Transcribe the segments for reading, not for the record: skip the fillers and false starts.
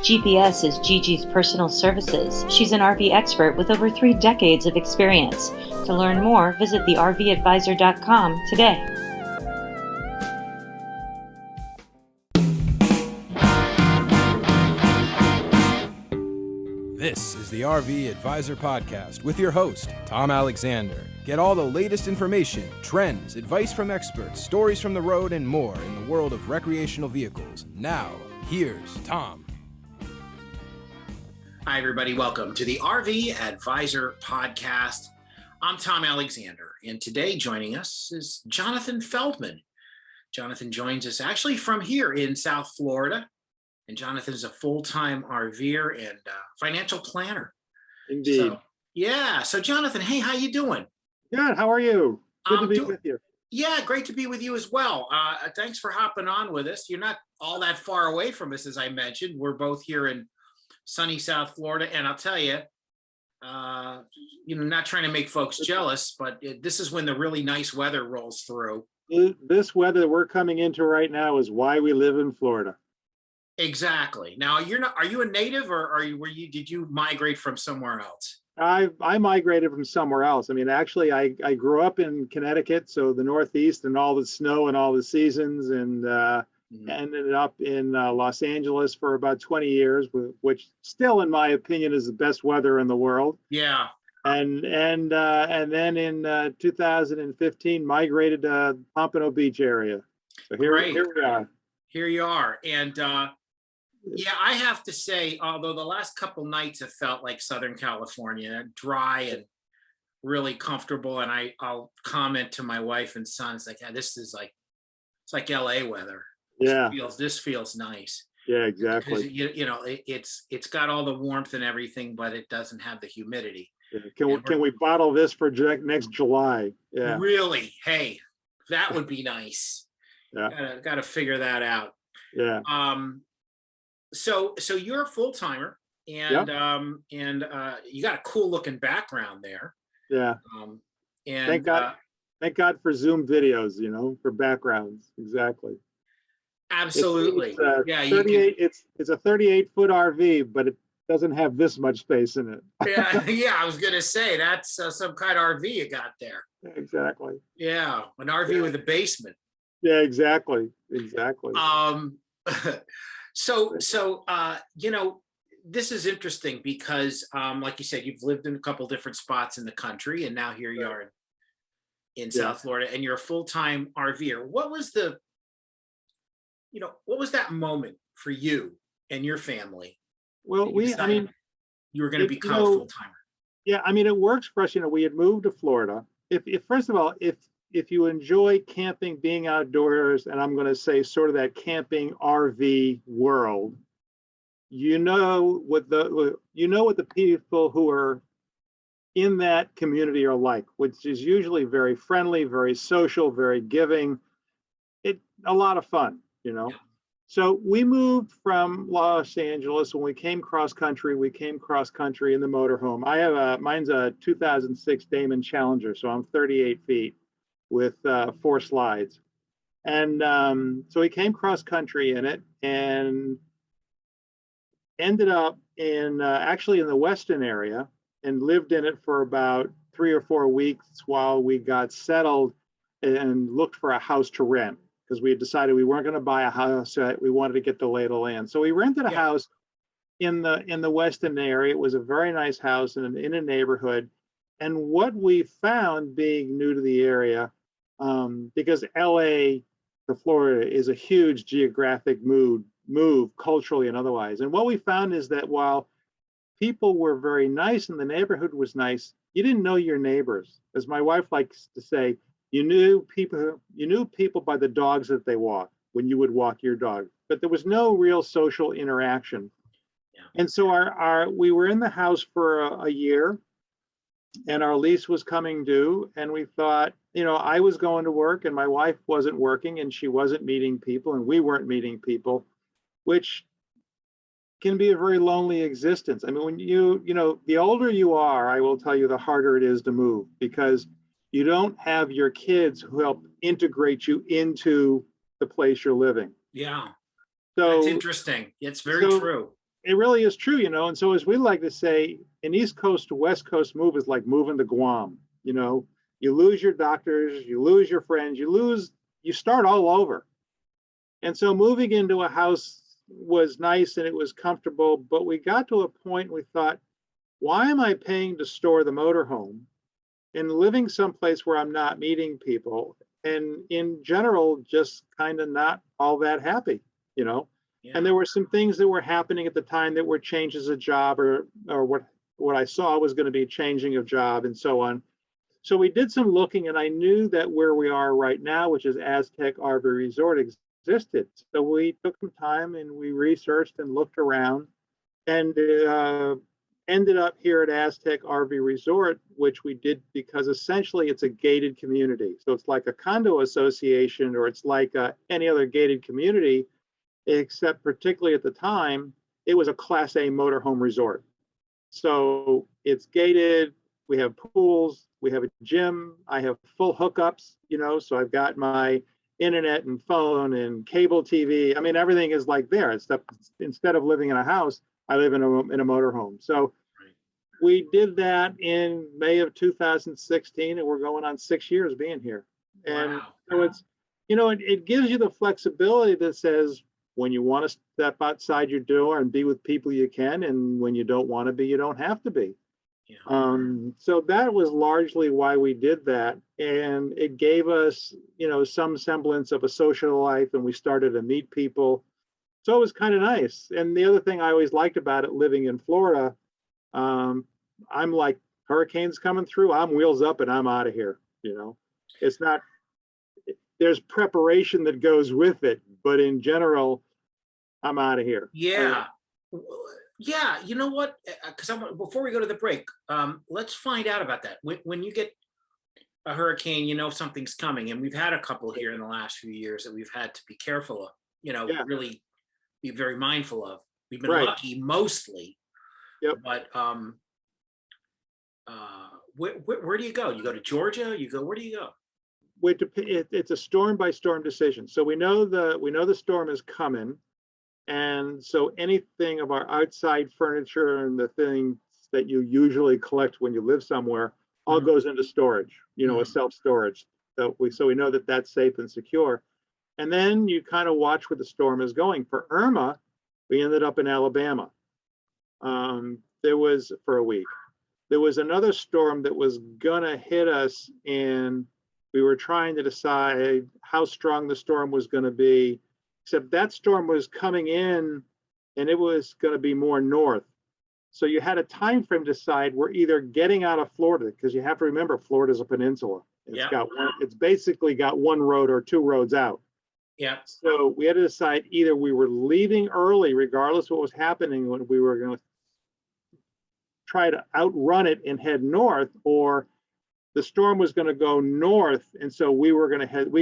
GPS is Gigi's personal services. She's an RV expert with over 3 decades of experience. To learn more, visit the RVadvisor.com today. This is the RV Advisor Podcast with your host, Tom Alexander. Get all the latest information, trends, advice from experts, stories from the road, and more in the world of recreational vehicles. Now, here's Tom. Hi, everybody. Welcome to the RV Advisor Podcast. I'm Tom Alexander, and today joining us is Jonathan Feldman. Jonathan joins us actually from here in South Florida. And Jonathan is a full-time RVer and financial planner. Indeed. So Jonathan, hey, how you doing? Good. How are you? Good to be with you. Yeah, great to be with you as well. Thanks for hopping on with us. You're not all that far away from us, as I mentioned. We're both here in sunny South Florida, and I'll tell you, not trying to make folks jealous, but this is when the really nice weather rolls through. This weather we're coming into right now is why we live in Florida. Exactly. Now, are you a native, or did you migrate from somewhere else? I migrated from somewhere else. I mean, actually, I grew up in Connecticut, so the Northeast and all the snow and all the seasons, and ended up in Los Angeles for about 20 years, which still, in my opinion, is the best weather in the world. Yeah. And then in 2015, migrated to Pompano Beach area. So here we are. Here you are. And yeah, I have to say, although the last couple nights have felt like Southern California, dry and really comfortable. And I'll comment to my wife and son, it's like, yeah, it's like LA weather. Yeah. This feels nice. Yeah, exactly. Because, it's got all the warmth and everything, but it doesn't have the humidity. Yeah. Can we bottle this for next July? Yeah. Really? Hey, that would be nice. Yeah. Got to figure that out. Yeah. So you're a full timer, and you got a cool looking background there. Yeah. And thank God for Zoom videos, for backgrounds. Exactly. Absolutely. It's a 38-foot RV, but it doesn't have this much space in it. yeah. I was gonna say that's some kind of RV you got there. Exactly. Yeah, an RV with a basement. Yeah, exactly. So this is interesting because, like you said, you've lived in a couple different spots in the country, and now here you are in South Florida, and you're a full-time RVer. What was that moment for you and your family? Well, you were going to become a full-timer. Yeah, it works for us. We had moved to Florida. If first of all, if you enjoy camping, being outdoors, and I'm going to say sort of that camping RV world, what the people who are in that community are like, which is usually very friendly, very social, very giving. A lot of fun, Yeah. So we moved from Los Angeles. When we came cross country in the motorhome. Mine's a 2006 Damon Challenger, so I'm 38 feet. With 4 slides. And so we came cross country in it and ended up actually in the Weston area and lived in it for about 3 or 4 weeks while we got settled and looked for a house to rent, because we had decided we weren't going to buy a house. We wanted to get the lay of the land. So we rented a house in the Weston area. It was a very nice house in a neighborhood. And what we found, being new to the area, because LA to Florida is a huge geographic move culturally and otherwise. And what we found is that while people were very nice and the neighborhood was nice, you didn't know your neighbors. As my wife likes to say, you knew people by the dogs that they walk when you would walk your dog, but there was no real social interaction. Yeah. And so we were in the house for a year. And our lease was coming due, and we thought, I was going to work and my wife wasn't working and she wasn't meeting people and we weren't meeting people, which can be a very lonely existence. When the older you are, I will tell you, the harder it is to move, because you don't have your kids who help integrate you into the place you're living. Yeah. So that's interesting. It's very true. it really is true, And so, as we like to say, an East Coast to West Coast move is like moving to Guam. You lose your doctors, you lose your friends, you start all over. And so, moving into a house was nice and it was comfortable, but we got to a point we thought, why am I paying to store the motorhome and living someplace where I'm not meeting people? And in general, just kind of not all that happy, Yeah. And there were some things that were happening at the time that were changes of job or what I saw was going to be changing of job and so on. So we did some looking, and I knew that where we are right now, which is Aztec RV Resort, existed. So we took some time and we researched and looked around and ended up here at Aztec RV Resort, which we did because essentially it's a gated community. So it's like a condo association, or it's like any other gated community, except particularly at the time, it was a Class A motorhome resort. So it's gated, we have pools, we have a gym, I have full hookups, so I've got my internet and phone and cable TV. I mean, everything is like there. Instead of living in a house, I live in a motorhome. So we did that in May of 2016, and we're going on 6 years being here. And so it's, it gives you the flexibility that says when you want to step outside your door and be with people, you can, and when you don't want to be, you don't have to be. Yeah. So that was largely why we did that, and it gave us, some semblance of a social life, and we started to meet people. So it was kind of nice. And the other thing I always liked about it, living in Florida, I'm like, hurricanes coming through, I'm wheels up and I'm out of here. It's not, there's preparation that goes with it, but in general, I'm out of here. Yeah. Yeah, you know what? Because before we go to the break, let's find out about that. When you get a hurricane, something's coming, and we've had a couple here in the last few years that we've had to be careful of. Really be very mindful of. We've been lucky mostly. Yep. But where do you go? You go to Georgia? Where do you go? It's a storm by storm decision. So we know the storm is coming. And so anything of our outside furniture and the things that you usually collect when you live somewhere all goes into storage, a self-storage. So we know that that's safe and secure. And then you kind of watch where the storm is going. For Irma, we ended up in Alabama. There was, for a week, there was another storm that was gonna hit us, and we were trying to decide how strong the storm was gonna be, except that storm was coming in and it was going to be more north. So you had a time frame to decide, we're either getting out of Florida, because you have to remember Florida's a peninsula. It's basically got one road or two roads out. Yeah. So we had to decide either we were leaving early, regardless of what was happening, when we were going to try to outrun it and head north, or the storm was going to go north, and so we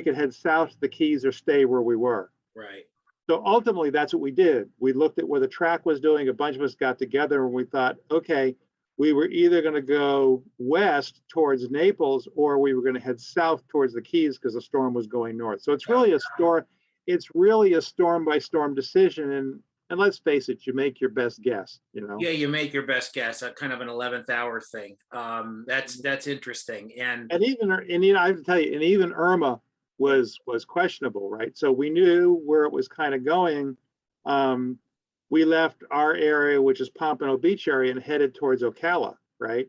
could head south to the Keys or stay where we were. Right. So ultimately, that's what we did. We looked at where the track was doing. A bunch of us got together and we thought, okay, we were either going to go west towards Naples, or we were going to head south towards the Keys because the storm was going north. So it's really a storm. It's really a storm by storm decision. And let's face it, you make your best guess. Yeah, you make your best guess. Kind of an 11th hour thing. That's interesting. And even I have to tell you, and even Irma was questionable, right? So we knew where it was kind of going. We left our area, which is Pompano Beach area, and headed towards Ocala, right?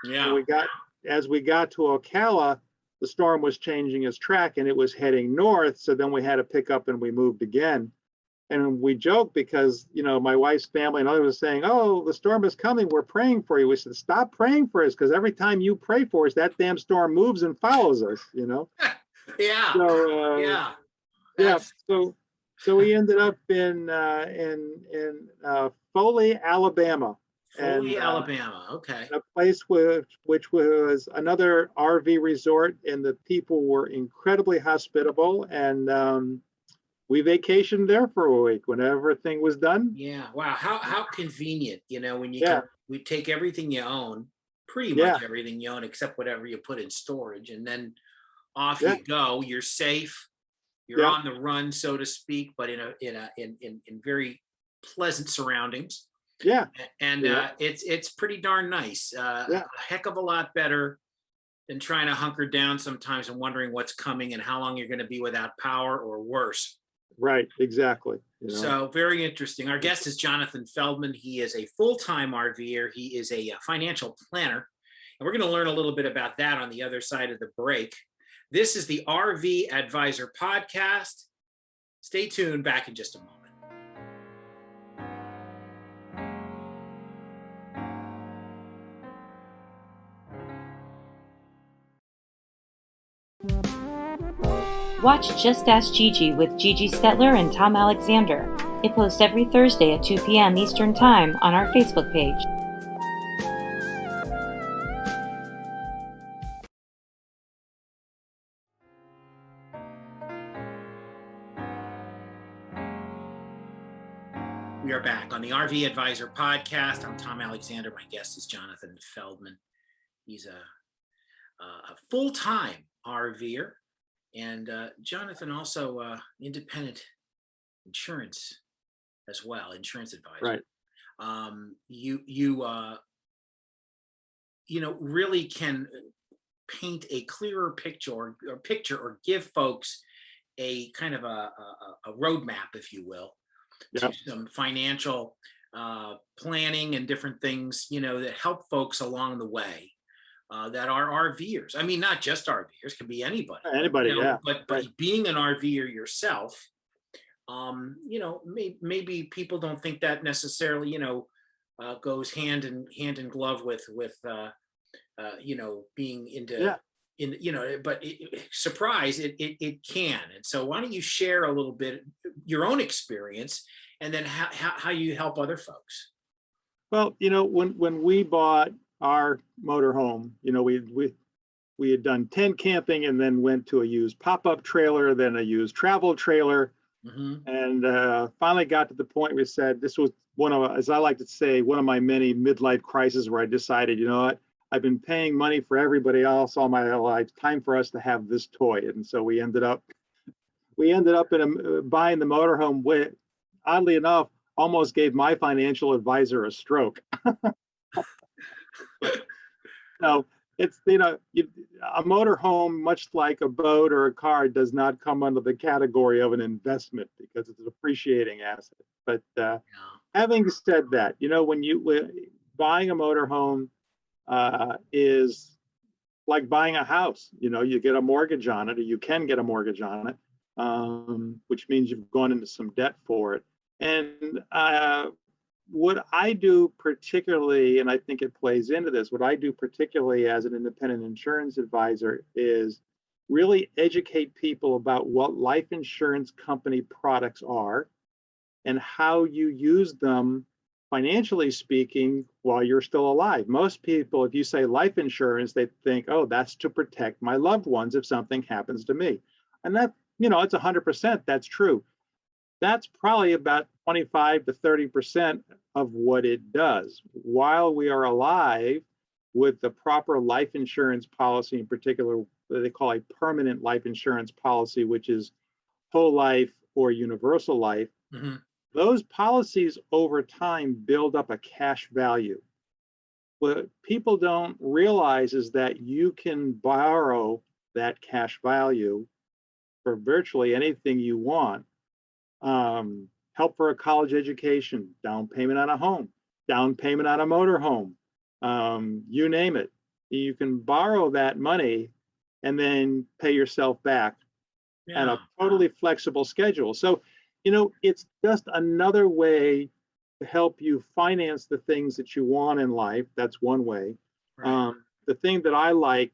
Yeah. And as we got to Ocala, the storm was changing its track and it was heading north. So then we had to pick up and we moved again. And we joked because, my wife's family and others were saying, oh, the storm is coming, we're praying for you. We said, stop praying for us, because every time you pray for us, that damn storm moves and follows us, Yeah. So, so we ended up in Foley, Alabama. Alabama. Okay. A place which was another RV resort, and the people were incredibly hospitable. And we vacationed there for a week when everything was done. Yeah. Wow. How convenient, when we take everything you own, pretty much everything you own, except whatever you put in storage, and then off you go. You're safe. You're on the run, so to speak, but in very pleasant surroundings. Yeah. And Yeah. it's pretty darn nice. Yeah. A heck of a lot better than trying to hunker down sometimes and wondering what's coming and how long you're going to be without power, or worse. Right. Exactly. You know. So very interesting. Our guest is Jonathan Feldman. He is a full-time RVer. He is a financial planner. And we're going to learn a little bit about that on the other side of the break. This is the RV Advisor Podcast. Stay tuned. Back in just a moment. Watch Just Ask Gigi with Gigi Stetler and Tom Alexander. It posts every Thursday at 2 p.m. Eastern Time on our Facebook page. We are back on the RV Advisor Podcast. I'm Tom Alexander. My guest is Jonathan Feldman. He's a full-time RVer. And Jonathan also independent insurance as well, insurance advisor. Right. You know, really can paint a clearer picture or give folks a kind of a roadmap, if you will, Yep. to some financial planning and different things, you know, that help folks along the way. That are RVers. I mean, not just RVers, can be anybody. Anybody, you know, yeah. But Right. being an RVer yourself, you know, maybe people don't think that necessarily, you know, goes hand in glove with you know, being Yeah. you know, but surprise, it can. And so why don't you share a little bit your own experience, and then how you help other folks? Well, you know, when we bought our motorhome, you know, we had done tent camping and then went to a used pop-up trailer, then a used travel trailer, and finally got to the point where we said this was one of, as I like to say, one of my many midlife crises where I decided, you know what, I've been paying money for everybody else all my life. Time for us to have this toy. And so we ended up buying the motorhome, with, oddly enough, almost gave my financial advisor a stroke. No, it's, you know, a motorhome, much like a boat or a car, does not come under the category of an investment because it's an appreciating asset. But having said that, you know, when buying a motorhome is like buying a house. You know, you get a mortgage on it, or you can get a mortgage on it, which means you've gone into some debt for it. And what I do particularly, and I think it plays into this, what I do particularly as an independent insurance advisor is really educate people about what life insurance company products are and how you use them, financially speaking, while you're still alive. Most people, if you say life insurance, they think, oh, that's to protect my loved ones if something happens to me. And that, you know, it's 100%, that's true. That's probably about 25 to 30% of what it does. While we are alive, with the proper life insurance policy, in particular, what they call a permanent life insurance policy, which is whole life or universal life, those policies over time build up a cash value. What people don't realize is that you can borrow that cash value for virtually anything you want. Help for a college education, down payment on a home, down payment on a motorhome, you name it. You can borrow that money and then pay yourself back at a totally flexible schedule. So, you know, it's just another way to help you finance the things that you want in life. That's one way. Right. The thing that I like,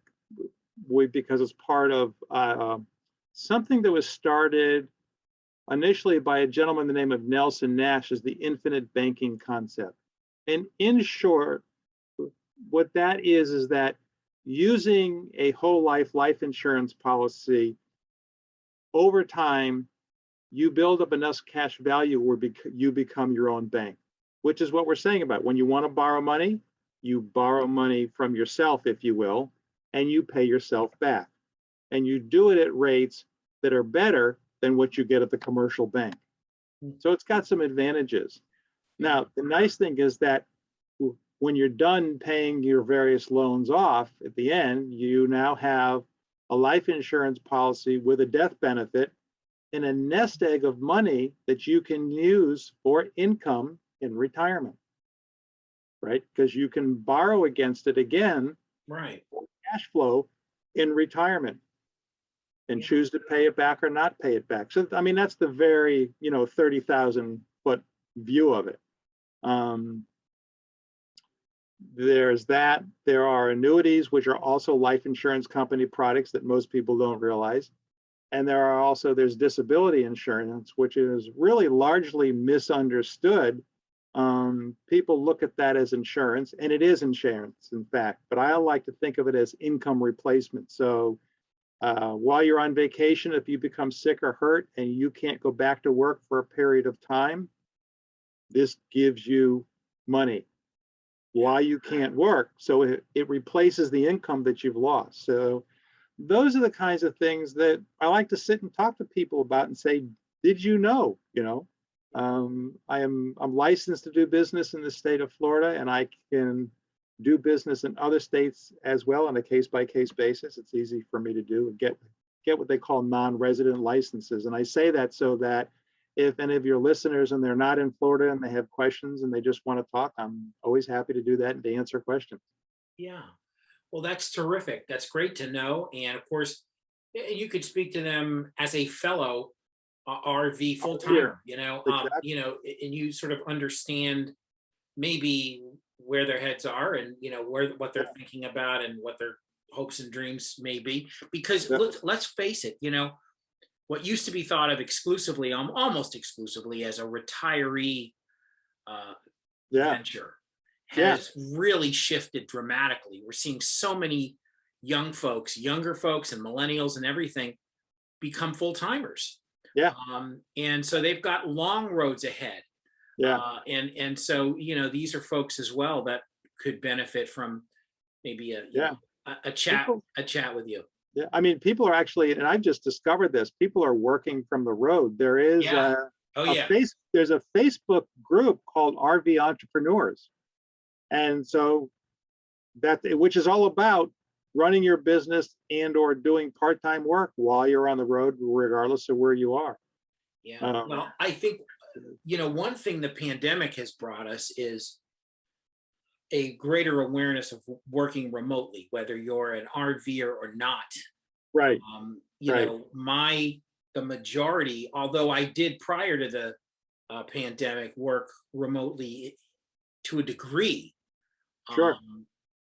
because it's part of something that was started initially by a gentleman, the name of Nelson Nash, is the infinite banking concept. And in short, what that is that using a whole life insurance policy, over time, you build up enough cash value where you become your own bank, which is what we're saying about when you want to borrow money, you borrow money from yourself, if you will, and you pay yourself back. And you do it at rates that are better than what you get at the commercial bank. So it's got some advantages. Now, the nice thing is that when you're done paying your various loans off at the end, you now have a life insurance policy with a death benefit and a nest egg of money that you can use for income in retirement, right? Because you can borrow against it again, Right. for cash flow in retirement, and choose to pay it back or not pay it back. So, I mean, that's the very, 30,000-foot view of it. There's that. There are annuities, which are also life insurance company products that most people don't realize. And there's disability insurance, which is really largely misunderstood. People look at that as insurance, and it is insurance, in fact, but I like to think of it as income replacement. So while you're on vacation, if you become sick or hurt and you can't go back to work for a period of time, this gives you money while you can't work. So it replaces the income that you've lost. So those are the kinds of things that I like to sit and talk to people about and say, did you know? I'm licensed to do business in the state of Florida, and I can do business in other states as well on a case-by-case basis. It's easy for me to do and get what they call non-resident licenses. And I say that so that if any of your listeners and they're not in Florida and they have questions and they just want to talk, I'm always happy to do that and to answer questions. Yeah. Well, that's terrific. That's great to know. And of course, you could speak to them as a fellow RV full-timer, Exactly. And you sort of understand maybe where their heads are and, what they're thinking about and what their hopes and dreams may be. Because let's face it, what used to be thought of exclusively, almost exclusively as a retiree venture has really shifted dramatically. We're seeing so many young folks, younger folks and millennials and everything become full-timers. Yeah. And so they've got long roads ahead. Yeah. And so, these are folks as well that could benefit from maybe a chat with you. Yeah, I mean, people are actually, and I've just discovered this, people are working from the road. There is there's a Facebook group called RV Entrepreneurs. And so which is all about running your business and or doing part-time work while you're on the road, regardless of where you are. Yeah. Well, I think, one thing the pandemic has brought us is a greater awareness of working remotely, whether you're an RVer or not. Right. The majority, although I did prior to the pandemic work remotely to a degree, sure,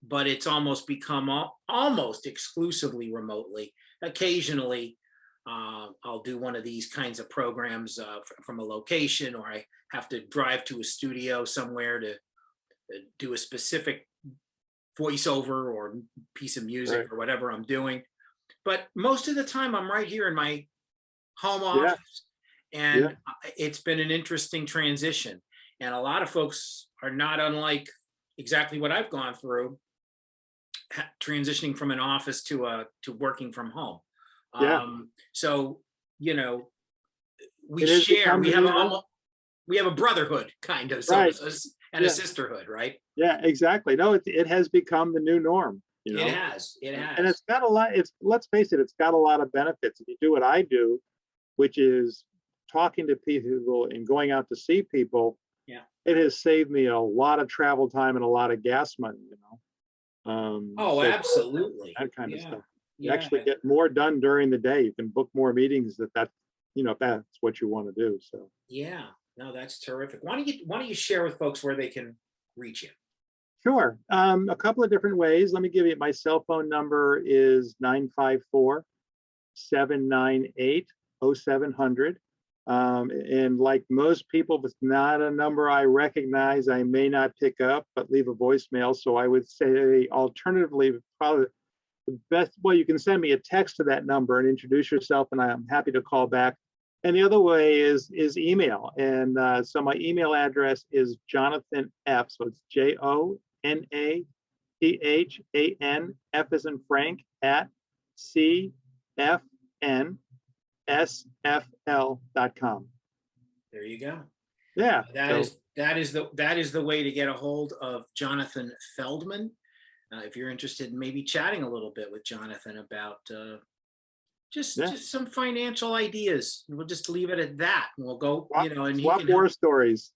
but it's almost become almost exclusively remotely. Occasionally, I'll do one of these kinds of programs from a location, or I have to drive to a studio somewhere to do a specific voiceover or piece of music or whatever I'm doing. But most of the time I'm right here in my home office, and it's been an interesting transition. And a lot of folks are not unlike exactly what I've gone through, transitioning from an office to working from home. So, we share, we have a brotherhood kind of, and a sisterhood, right? Yeah, exactly. No, it has become the new norm. It has. And it's got a lot, let's face it, it's got a lot of benefits. If you do what I do, which is talking to people and going out to see people, it has saved me a lot of travel time and a lot of gas money, absolutely. That kind of stuff. You actually get more done during the day. You can book more meetings if that's what you want to do. So no, that's terrific. Why don't you share with folks where they can reach you? Sure. A couple of different ways. Let me give you, my cell phone number is 954-798-0700. And like most people, if it's not a number I recognize, I may not pick up, but leave a voicemail. So I would say alternatively, probably the best, well, you can send me a text to that number and introduce yourself, and I'm happy to call back. And the other way is email. And so my email address is Jonathan F. So it's JONATHAN F as in Frank at CFNSFL.com. There you go. Yeah. That is that is the way to get a hold of Jonathan Feldman. If you're interested in maybe chatting a little bit with Jonathan about just some financial ideas. We'll just leave it at that. And we'll go, and he swap can war help. stories.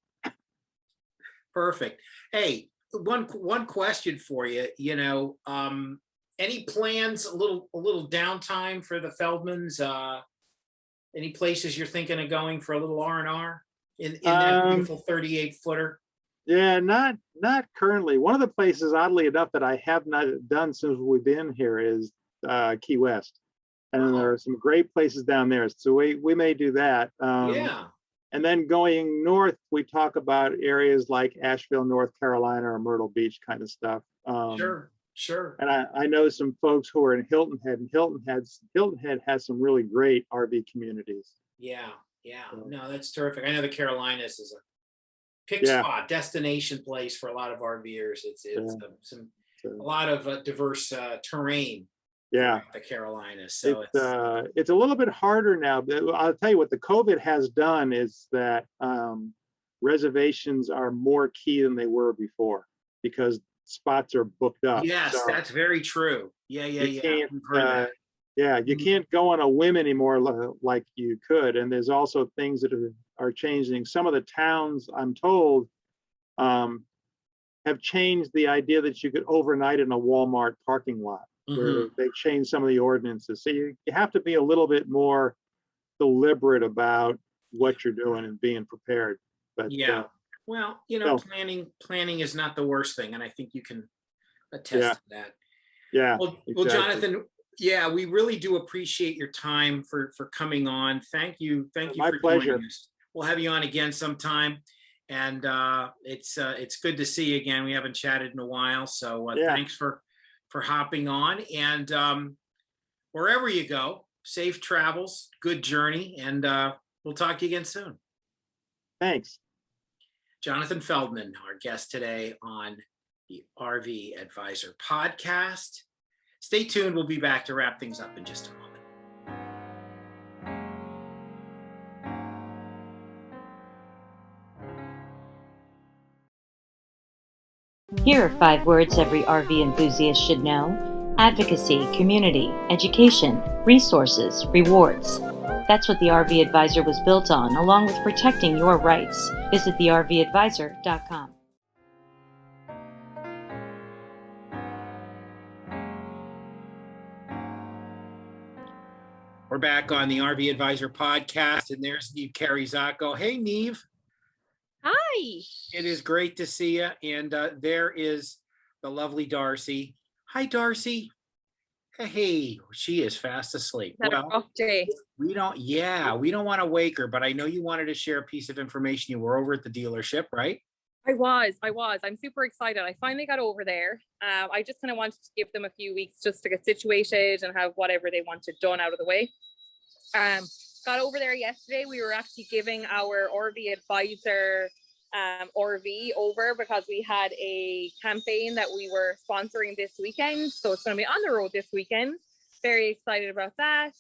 Perfect. Hey, one question for you. Any plans? A little downtime for the Feldmans? Any places you're thinking of going for a little R&R in that beautiful 38 footer? Yeah, not currently. One of the places, oddly enough, that I have not done since we've been here is Key West, and there are some great places down there. So we may do that. Yeah. And then going north, we talk about areas like Asheville, North Carolina, or Myrtle Beach kind of stuff. Sure. And I know some folks who are in Hilton Head, and Hilton Head has some really great RV communities. Yeah. No, that's terrific. I know the Carolinas is a pick spot, destination place for a lot of RVers. It's a lot of diverse terrain. Yeah, the Carolinas. So it's a little bit harder now. I'll tell you what the COVID has done is that reservations are more key than they were before because spots are booked up. Yes, so that's very true. Yeah. You can't go on a whim anymore like you could. And there's also things that are changing. Some of the towns, I'm told, have changed the idea that you could overnight in a Walmart parking lot. Where they changed some of the ordinances. So you have to be a little bit more deliberate about what you're doing and being prepared. But well, planning is not the worst thing, and I think you can attest to that. Yeah. Well, Jonathan, we really do appreciate your time for coming on. Thank you My for pleasure. joining us. We'll have you on again sometime, and it's good to see you again. We haven't chatted in a while, so thanks for hopping on, and wherever you go, safe travels, good journey, and we'll talk to you again soon. Thanks. Jonathan Feldman, our guest today on the RV Advisor podcast. Stay tuned. We'll be back to wrap things up in just a moment. Here are 5 words every RV enthusiast should know: advocacy, community, education, resources, rewards. That's what the RV Advisor was built on, along with protecting your rights. Visit thervadvisor.com. We're back on the RV Advisor podcast, and there's Neve Carey-Zacco. Hey, Neve. Hi. It is great to see you. And there is the lovely Darcy. Hi, Darcy. Hey, she is fast asleep. Had a rough day. We don't want to wake her, but I know you wanted to share a piece of information. You were over at the dealership, right? I was. I'm super excited. I finally got over there. I just kind of wanted to give them a few weeks just to get situated and have whatever they wanted done out of the way. Got over there yesterday. We were actually giving our RV Advisor RV over because we had a campaign that we were sponsoring this weekend. So it's going to be on the road this weekend. Very excited about that.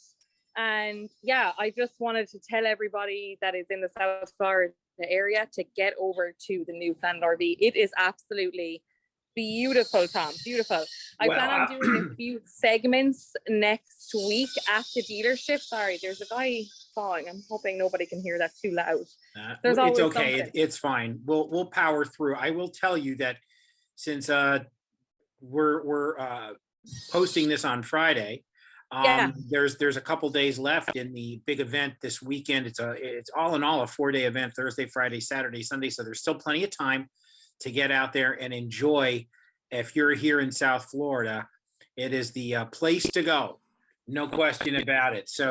And I just wanted to tell everybody that is in the South Florida area to get over to the new Planet RV. It is absolutely beautiful, Tom. Beautiful. I plan on doing a few segments next week at the dealership. Sorry, there's a guy sawing. I'm hoping nobody can hear that too loud. It's okay. It's fine. We'll power through. I will tell you that since we're posting this on Friday, there's a couple days left in the big event this weekend. It's all in all a 4-day event: Thursday, Friday, Saturday, Sunday. So there's still plenty of time to get out there and enjoy. If you're here in South Florida, it is the place to go. No question about it. So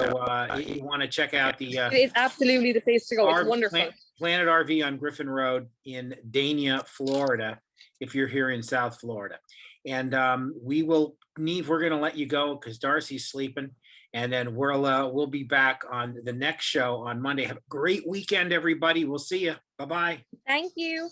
you want to check out the it's absolutely the place to go. It's wonderful. Planet RV on Griffin Road in Dania, Florida, if you're here in South Florida. And Neve, we're going to let you go because Darcy's sleeping. And then we'll be back on the next show on Monday. Have a great weekend, everybody. We'll see you. Bye-bye. Thank you.